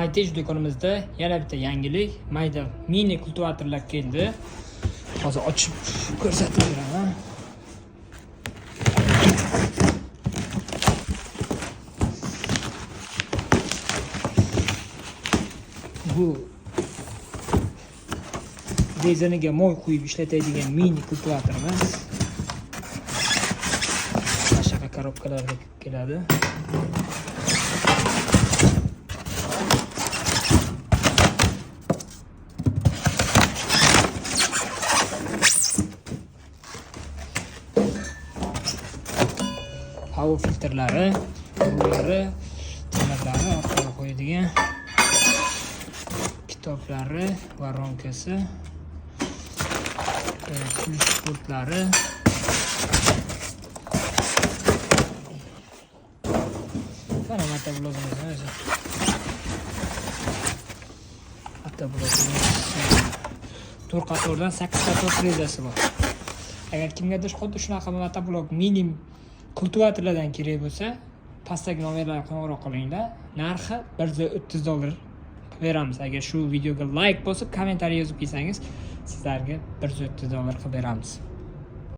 Aytish do'konimizda yana bitta yangilik, mayda mini kultivatorlar keldi. Hozir ochib ko'rsatib beraman. Bu bezaniga moy quyib ishlatadigan mini kultivator emas. Mana korobkalarda keladi. Havo filtrlari, rullari, tanaklari orqaga qo'yadigan kitoblari, varonkasi, kulish pultlari, mana motoblogimiz o'zi. Motoblogimiz 4 qatordan 8 qator frezasi bor. Agar kimgadir xuddi shunaqa motoblog mini kultivatorlardan kerak bo'lsa, pastdagi nomerlarga qo'ng'iroq qilinglar. Narxi $130 beramiz. Agar shu videoga like bosib, kommentariy yozib kelsangiz, sizlarga $130 qilib beramiz.